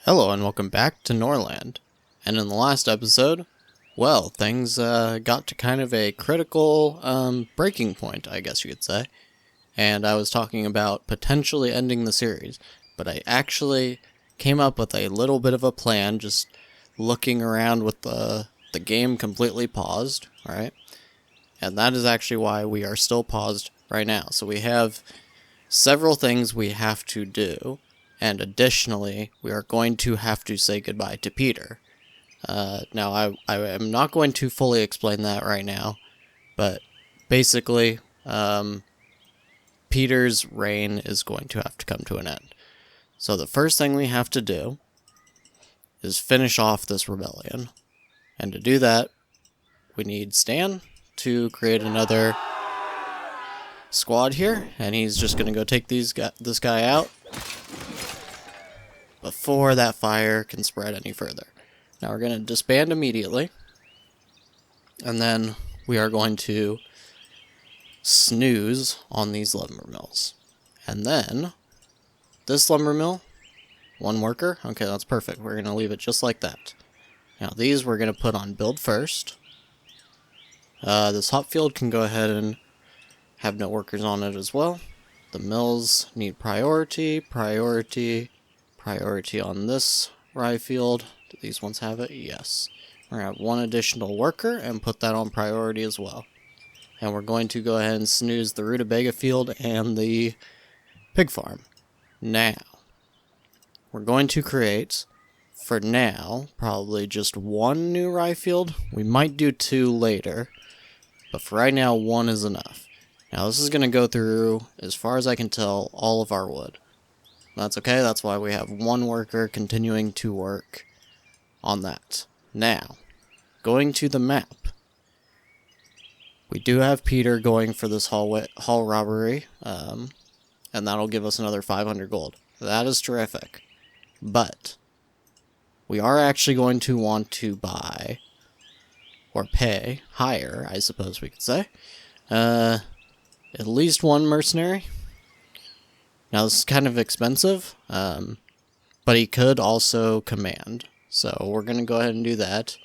Hello and welcome back to Norland. And in the last episode, well, things got to kind of a critical breaking point, I guess you could say. And I was talking about potentially ending the series, but I actually came up with a little bit of a plan, just looking around with the game completely paused, right? And that is actually why we are still paused right now. So we have several things we have to do. And additionally, we are going to have to say goodbye to Petyr. Now, I am not going to fully explain that right now, but basically, Petyr's reign is going to have to come to an end. So the first thing we have to do is finish off this rebellion. And to do that, we need Stan to create another squad here, and he's just going to go take this guy out before that fire can spread any further. Now we're going to disband immediately, and then we are going to snooze on these lumber mills. And then, this lumber mill, one worker, okay, that's perfect. We're going to leave it just like that. Now these we're going to put on build first. This hop field can go ahead and have no workers on it as well. The mills need priority on this rye field. Do these ones have it? Yes. We're going to have one additional worker and put that on priority as well. And we're going to go ahead and snooze the rutabaga field and the pig farm. Now, we're going to create, for now, probably just one new rye field. We might do two later, but for right now, one is enough. Now, this is going to go through, as far as I can tell, all of our wood. That's okay, that's why we have one worker continuing to work on that. Now, going to the map. We do have Petyr going for this hall robbery, and that'll give us another 500 gold. That is terrific. But, we are actually going to want to buy, or pay, hire, I suppose we could say, at least one mercenary. Now, this is kind of expensive, but he could also command. So we're going to go ahead and do that.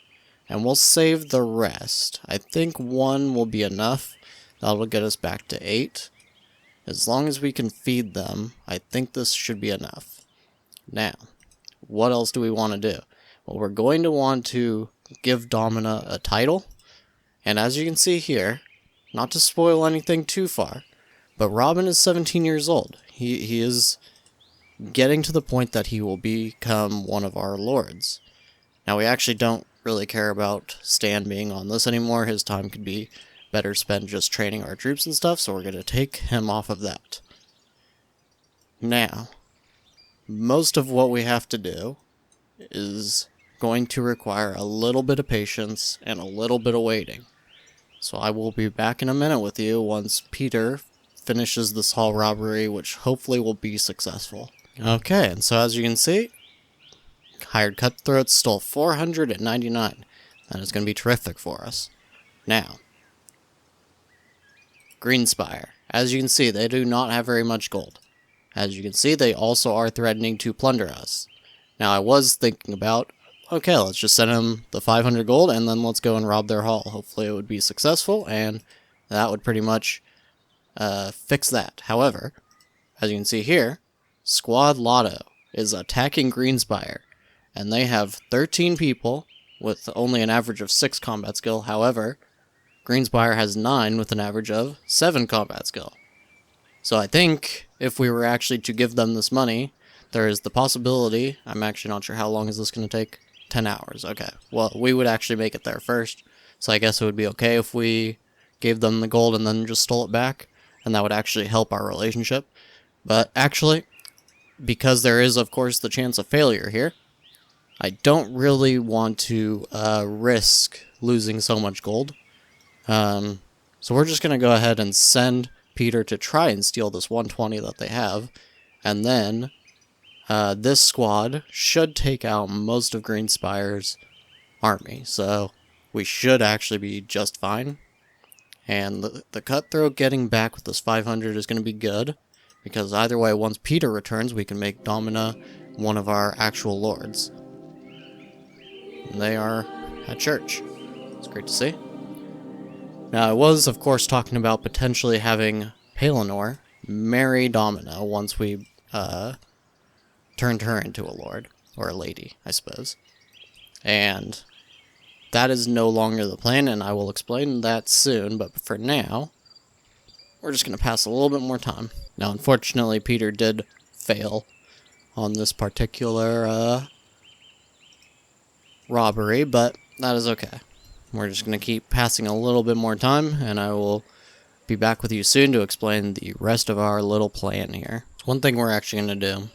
And we'll save the rest. I think one will be enough. That'll get us back to 8. As long as we can feed them, I think this should be enough. Now, what else do we want to do? Well, we're going to want to give Domina a title. And as you can see here, not to spoil anything too far, but Robin is 17 years old. He is getting to the point that he will become one of our lords. Now, we actually don't really care about Stan being on this anymore. His time could be better spent just training our troops and stuff, so we're going to take him off of that. Now, most of what we have to do is going to require a little bit of patience and a little bit of waiting. So I will be back in a minute with you once Petyr finishes this hall robbery, which hopefully will be successful. Okay, and so as you can see, hired cutthroats stole 499. That is going to be terrific for us. Now, Greenspire. As you can see, they do not have very much gold. As you can see, they also are threatening to plunder us. Now, I was thinking about, okay, let's just send them the 500 gold, and then let's go and rob their hall. Hopefully it would be successful, and that would pretty much fix that. However, as you can see here, Squad Lotto is attacking Greenspire, and they have 13 people with only an average of 6 combat skill. However, Greenspire has 9 with an average of 7 combat skill. So I think if we were actually to give them this money, there is the possibility, I'm actually not sure how long is this going to take, 10 hours, okay. Well, we would actually make it there first, so I guess it would be okay if we gave them the gold and then just stole it back, and that would actually help our relationship. But actually, because there is, of course, the chance of failure here, I don't really want to risk losing so much gold. So we're just going to go ahead and send Petyr to try and steal this 120 that they have, and then this squad should take out most of Greenspire's army, so we should actually be just fine. And the cutthroat getting back with this 500 is going to be good, because either way, once Petyr returns, we can make Domina one of our actual lords. And they are at church. It's great to see. Now, I was, of course, talking about potentially having Pelennor marry Domina once we turned her into a lord. Or a lady, I suppose. And that is no longer the plan, and I will explain that soon, but for now, we're just going to pass a little bit more time. Now, unfortunately, Petyr did fail on this particular robbery, but that is okay. We're just going to keep passing a little bit more time, and I will be back with you soon to explain the rest of our little plan here. One thing we're actually going to do,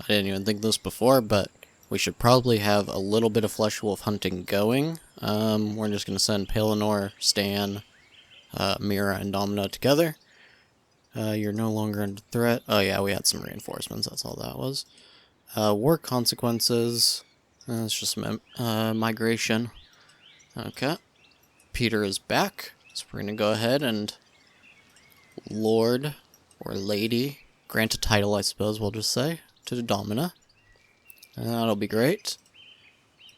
I didn't even think this before, but we should probably have a little bit of flesh wolf hunting going. We're just going to send Pelennor, Stan, Mira, and Domina together. You're no longer under threat. Oh yeah, we had some reinforcements, that's all that was. War consequences. It's just migration. Okay. Petyr is back, so we're going to go ahead and Lord or Lady, grant a title, I suppose we'll just say, to Domina. And that'll be great.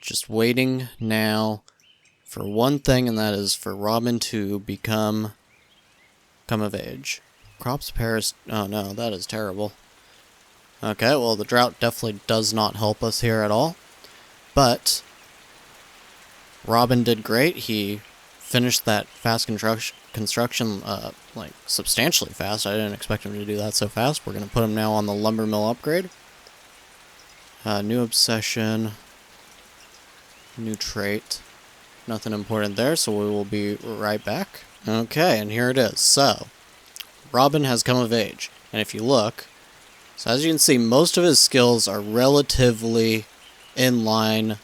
Just waiting now for one thing, and that is for Robin to come of age. Crops Paris. Oh no, that is terrible. Okay, well the drought definitely does not help us here at all. But Robin did great. He finished that fast construction like substantially fast. I didn't expect him to do that so fast. We're going to put him now on the lumber mill upgrade. New obsession. New trait. Nothing important there, so we will be right back. Okay, and here it is. So, Robin has come of age. And if you look, so as you can see, most of his skills are relatively in line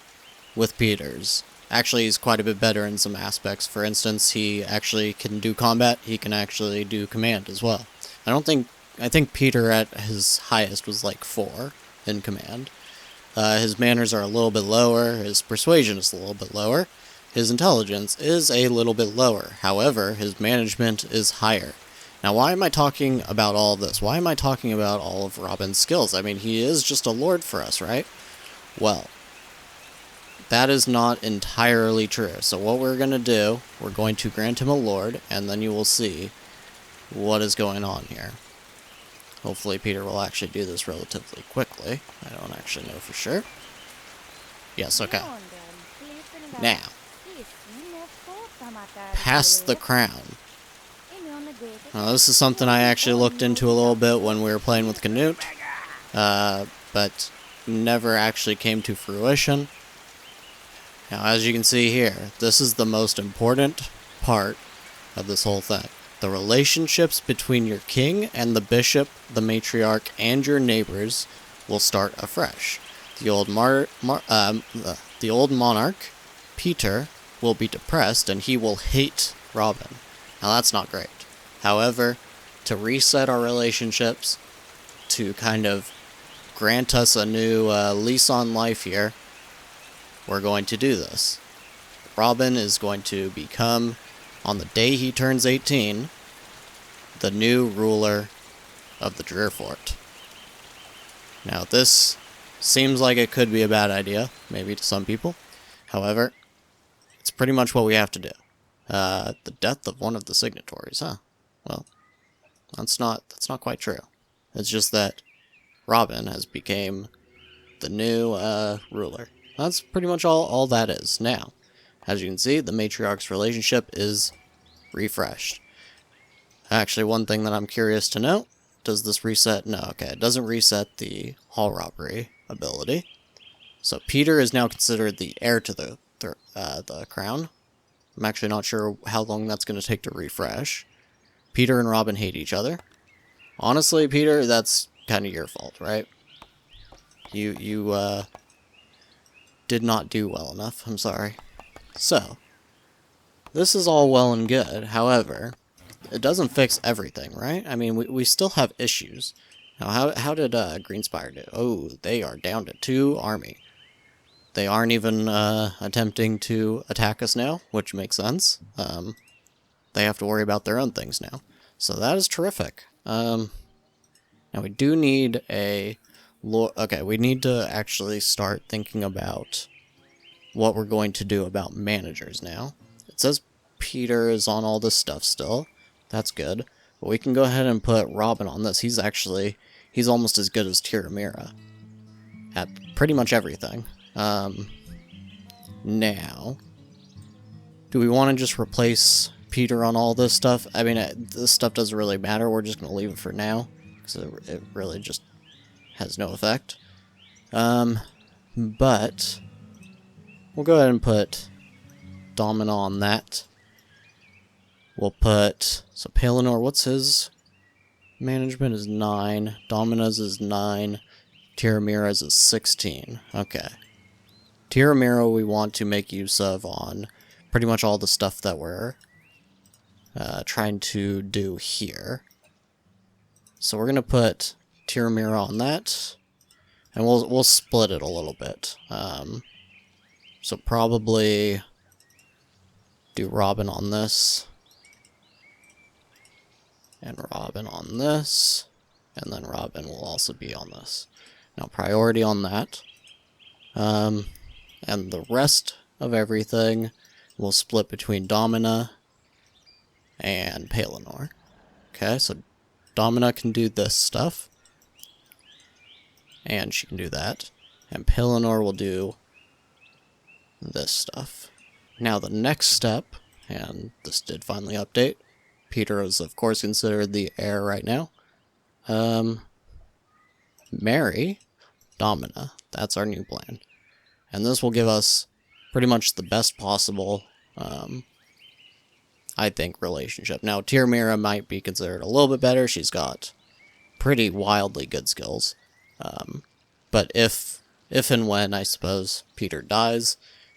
with Petyr's. Actually, he's quite a bit better in some aspects. For instance, he actually can do combat. He can actually do command as well. I think Petyr at his highest was like 4 in command. His manners are a little bit lower. His persuasion is a little bit lower. His intelligence is a little bit lower. However, his management is higher. Now, why am I talking about all of this? Why am I talking about all of Robin's skills? I mean, he is just a lord for us, right? Well, that is not entirely true. So what we're going to do, we're going to grant him a lord, and then you will see what is going on here. Hopefully Petyr will actually do this relatively quickly. I don't actually know for sure. Yes, okay. Now, pass the crown. Now, this is something I actually looked into a little bit when we were playing with Canute, but never actually came to fruition. Now, as you can see here, this is the most important part of this whole thing. The relationships between your king and the bishop, the matriarch, and your neighbors will start afresh. The old monarch, Petyr, will be depressed and he will hate Robin. Now, that's not great. However, to reset our relationships, to kind of grant us a new lease on life here, we're going to do this. Robin is going to become, on the day he turns 18, the new ruler of the Drearfort. Now, this seems like it could be a bad idea, maybe to some people. However, it's pretty much what we have to do. The death of one of the signatories, huh? Well, that's not quite true. It's just that Robin has become the new ruler. That's pretty much all that is. Now, as you can see, the matriarch's relationship is refreshed. Actually, one thing that I'm curious to know, does this reset? No, okay, it doesn't reset the hall robbery ability. So Petyr is now considered the heir to the crown. I'm actually not sure how long that's going to take to refresh. Petyr and Robin hate each other. Honestly, Petyr, that's kind of your fault, right? You did not do well enough. I'm sorry. So, this is all well and good. However, it doesn't fix everything, right? I mean, we still have issues. Now, how did Greenspire do? Oh, they are down to 2 army. They aren't even attempting to attack us now, which makes sense. They have to worry about their own things now. So that is terrific. Now, we do need a Okay, we need to actually start thinking about what we're going to do about managers now. It says Petyr is on all this stuff still. That's good. But we can go ahead and put Robin on this. He's almost as good as Tyramira at pretty much everything. Now, do we want to just replace Petyr on all this stuff? I mean, this stuff doesn't really matter. We're just going to leave it for now, because it really just has no effect. But we'll go ahead and put Domina on that. We'll put, so Pelennor, what's his management is 9, Domina's is 9, Tyramira's is 16. Okay. Tyramira we want to make use of on pretty much all the stuff that we're trying to do here. So we're going to put Tyramira on that, and we'll split it a little bit. So probably do Robin on this, and Robin on this, and then Robin will also be on this. Now priority on that. And the rest of everything will split between Domina and Pelennor. Okay, so Domina can do this stuff, and she can do that, and Pelennor will do this stuff. Now the next step, and this did finally update, Petyr is of course considered the heir right now. Marry Domina. That's our new plan. And this will give us pretty much the best possible, I think, relationship. Now, Tyramira might be considered a little bit better. She's got pretty wildly good skills. But if and when, I suppose, Petyr dies,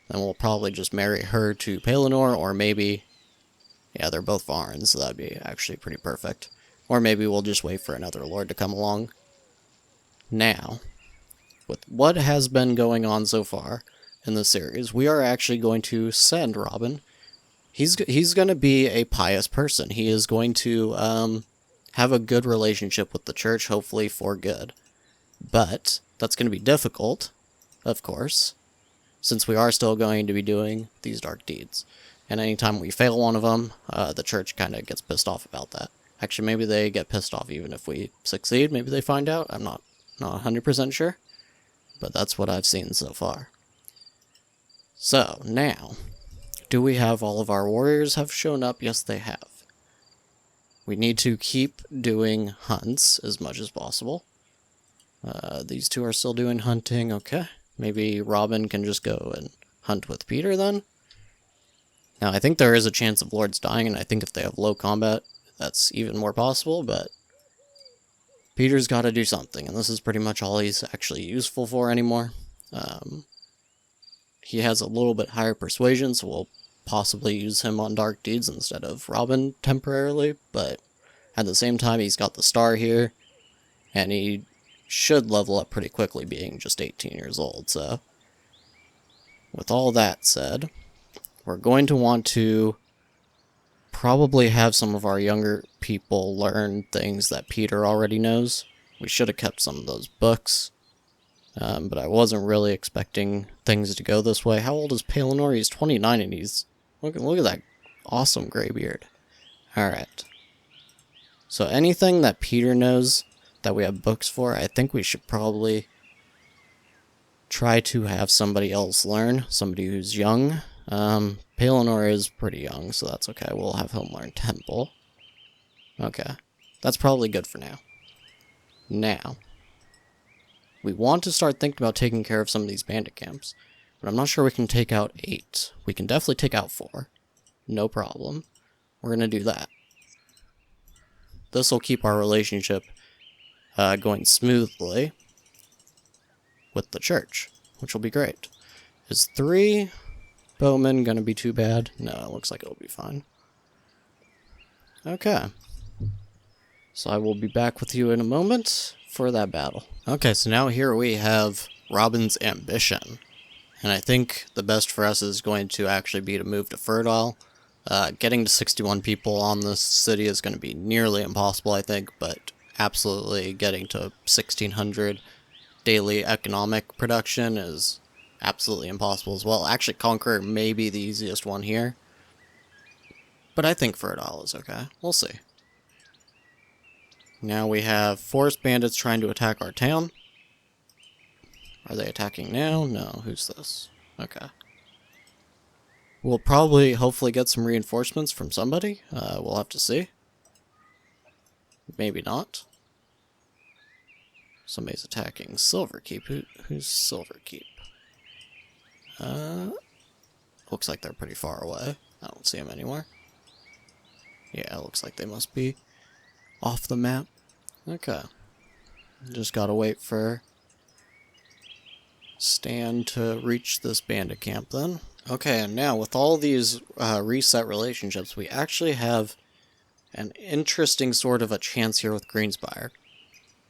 then we'll probably just marry her to Pelennor, or maybe, yeah, they're both Varns, so that'd be actually pretty perfect. Or maybe we'll just wait for another lord to come along. Now, with what has been going on so far in the series, we are actually going to send Robin. He's going to be a pious person. He is going to have a good relationship with the church, hopefully for good. But that's going to be difficult, of course, since we are still going to be doing these dark deeds. And anytime we fail one of them, the church kind of gets pissed off about that. Actually, maybe they get pissed off even if we succeed. Maybe they find out. I'm not 100% sure. But that's what I've seen so far. So, now, do we have all of our warriors have shown up? Yes, they have. We need to keep doing hunts as much as possible. These two are still doing hunting, okay. Maybe Robin can just go and hunt with Petyr then? Now, I think there is a chance of lords dying, and I think if they have low combat, that's even more possible, but Petyr's got to do something, and this is pretty much all he's actually useful for anymore. He has a little bit higher persuasion, so we'll possibly use him on dark deeds instead of Robin temporarily, but at the same time, he's got the star here, and he should level up pretty quickly, being just 18 years old, so with all that said, we're going to want to probably have some of our younger people learn things that Petyr already knows. We should have kept some of those books, but I wasn't really expecting things to go this way. How old is Pelennor? He's 29, and he's... Look at that awesome gray beard. Alright. So anything that Petyr knows that we have books for, I think we should probably try to have somebody else learn. Somebody who's young. Pelennor is pretty young, so that's okay. We'll have him learn Temple. Okay. That's probably good for now. Now, we want to start thinking about taking care of some of these bandit camps, but I'm not sure we can take out 8. We can definitely take out 4. No problem. We're going to do that. This will keep our relationship going smoothly with the church, which will be great. Is 3 bowmen going to be too bad? No, it looks like it'll be fine. Okay. So I will be back with you in a moment for that battle. Okay, so now here we have Robin's ambition. And I think the best for us is going to actually be to move to Fertile. Getting to 61 people on this city is going to be nearly impossible, I think, but absolutely getting to 1,600 daily economic production is absolutely impossible as well. Actually, Conqueror may be the easiest one here. But I think Fertile is okay. We'll see. Now we have forest bandits trying to attack our town. Are they attacking now? No. Who's this? Okay. We'll probably, hopefully, get some reinforcements from somebody. We'll have to see. Maybe not. Somebody's attacking Silverkeep. Who's Silverkeep? Looks like they're pretty far away. I don't see them anywhere. Yeah, it looks like they must be off the map. Okay. Just gotta wait for Stan to reach this bandit camp then. Okay, and now with all these reset relationships, we actually have an interesting sort of a chance here with Greenspire.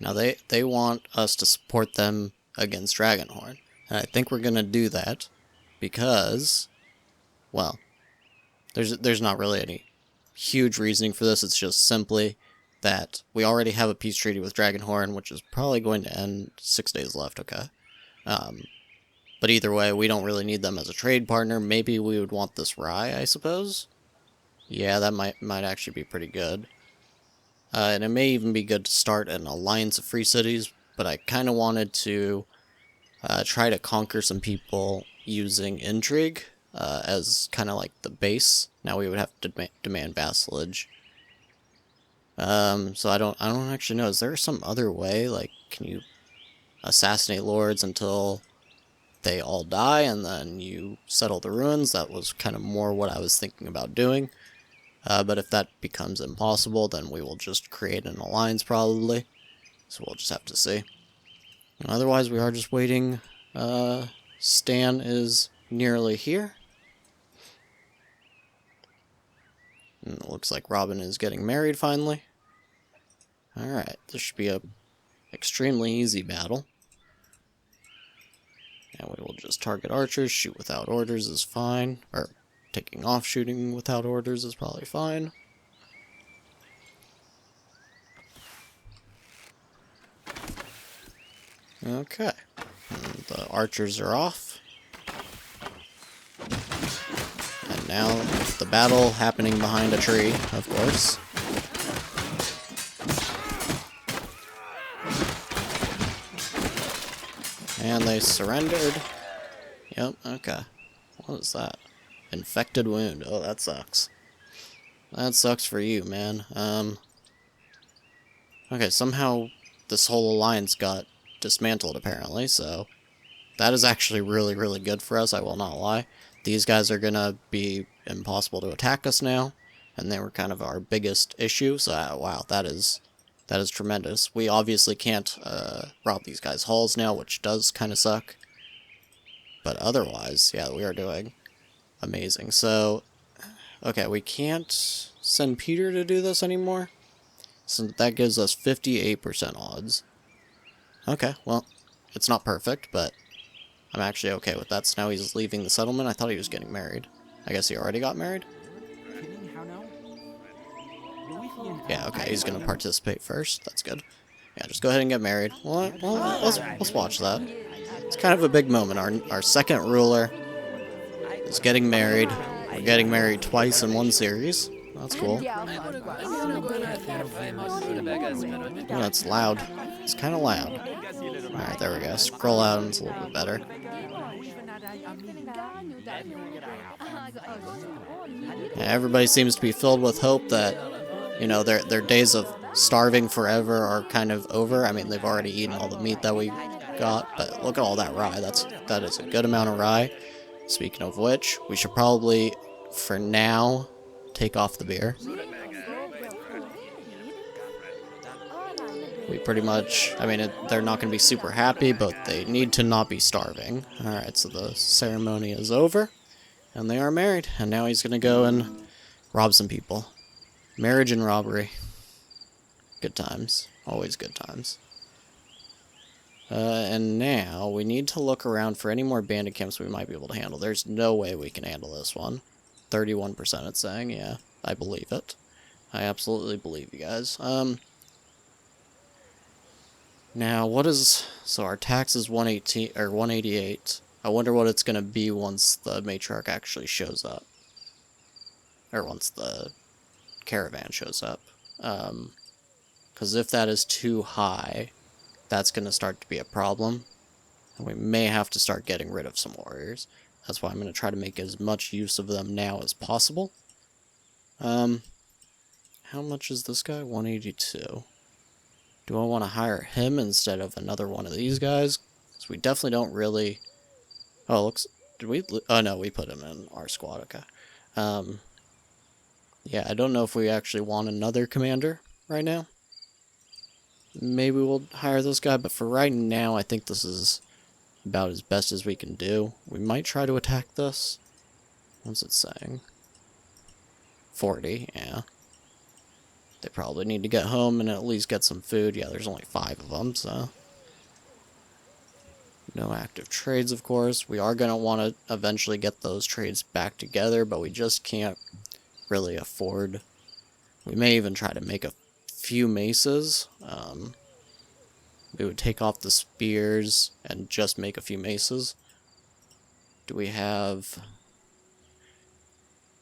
Now they want us to support them against Dragonhorn. And I think we're gonna do that because, well, there's not really any huge reasoning for this. It's just simply that we already have a peace treaty with Dragonhorn, which is probably going to end 6 days left, okay? But either way, we don't really need them as a trade partner. Maybe we would want this rye, I suppose? Yeah, that might actually be pretty good. And it may even be good to start an alliance of free cities, but I kind of wanted to try to conquer some people using intrigue as kind of like the base. Now we would have to demand vassalage. So I don't actually know. Is there some other way? Like, can you assassinate lords until they all die and then you settle the ruins? That was kind of more what I was thinking about doing. But if that becomes impossible, then we will just create an alliance probably. So we'll just have to see. Otherwise, we are just waiting. Stan is nearly here. And it looks like Robin is getting married finally. Alright, this should be a extremely easy battle. And we will just target archers. Shoot without orders is fine. Or taking off shooting without orders is probably fine. Okay. And the archers are off. And now the battle happening behind a tree, of course. And they surrendered. Yep, okay. What is that? Infected wound. Oh, that sucks. That sucks for you, man. Okay, somehow this whole alliance got dismantled, apparently, so that is actually really, really good for us, I will not lie. These guys are gonna be impossible to attack us now, and they were kind of our biggest issue, so wow, that is tremendous. We obviously can't rob these guys' halls now, which does kind of suck. But otherwise, yeah, we are doing amazing. So, okay, we can't send Petyr to do this anymore. So that gives us 58% odds. Okay, well, it's not perfect, but I'm actually okay with that. So now he's leaving the settlement. I thought he was getting married. I guess he already got married? Yeah, okay, he's gonna participate first. That's good. Yeah, just go ahead and get married. Well, let's watch that. It's kind of a big moment. Our second ruler is getting married. We're getting married twice in one series. That's cool. Oh, that's loud. It's kind of loud. Alright, there we go. Scroll out and it's a little bit better. Yeah, everybody seems to be filled with hope that, you know, their days of starving forever are kind of over. I mean, they've already eaten all the meat that we got, but look at all that rye. That is a good amount of rye. Speaking of which, we should probably, for now, take off the beer. We pretty much, I mean, they're not going to be super happy, but they need to not be starving. Alright, so the ceremony is over, and they are married, and now he's going to go and rob some people. Marriage and robbery. Good times. Always good times. And now, we need to look around for any more bandit camps we might be able to handle. There's no way we can handle this one. 31% it's saying, yeah. I believe it. I absolutely believe you guys. Now, what is... So our tax is 118, or 188. I wonder what it's going to be once the matriarch actually shows up. Or once the caravan shows up. Because if that is too high, that's going to start to be a problem. And we may have to start getting rid of some warriors. That's why I'm going to try to make as much use of them now as possible. How much is this guy? 182. Do I want to hire him instead of another one of these guys? Because we definitely don't really... Oh, looks... Did we... Oh, no, we put him in our squad. Okay. Yeah, I don't know if we actually want another commander right now. Maybe we'll hire this guy, but for right now, I think this is about as best as we can do. We might try to attack this. What's it saying? 40, yeah. They probably need to get home and at least get some food. Yeah, there's only 5 of them, so... No active trades, of course. We are going to want to eventually get those trades back together, but we just can't really afford... We may even try to make a few maces. We would take off the spears and just make a few maces. Do we have...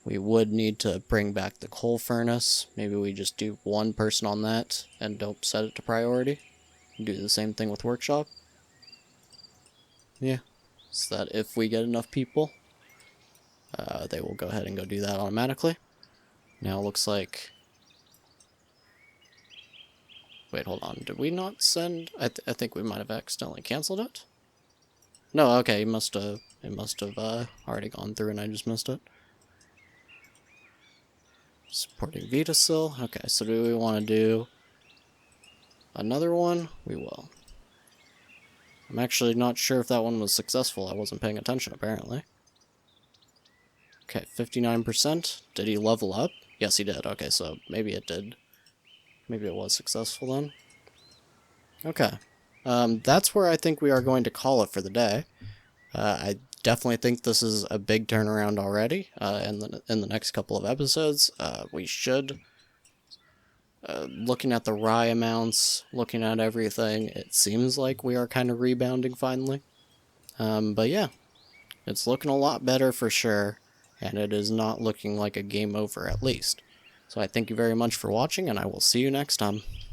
We would need to bring back the coal furnace. Maybe we just do one person on that and don't set it to priority. Do the same thing with workshop. Yeah, so that if we get enough people, they will go ahead and go do that automatically. Now it looks like... Wait, hold on. Did we not send... I think we might have accidentally canceled it. No, okay, it must have already gone through and I just missed it. Supporting Vitasil. Okay, so do we want to do another one? We will. I'm actually not sure if that one was successful. I wasn't paying attention, apparently. Okay, 59%. Did he level up? Yes, he did. Okay, so maybe it did. Maybe it was successful then. Okay. That's where I think we are going to call it for the day. I definitely think this is a big turnaround already. In the next couple of episodes, we should... looking at the rye amounts, looking at everything, it seems like we are kind of rebounding finally. But yeah, it's looking a lot better for sure, and it is not looking like a game over at least. So I thank you very much for watching, and I will see you next time.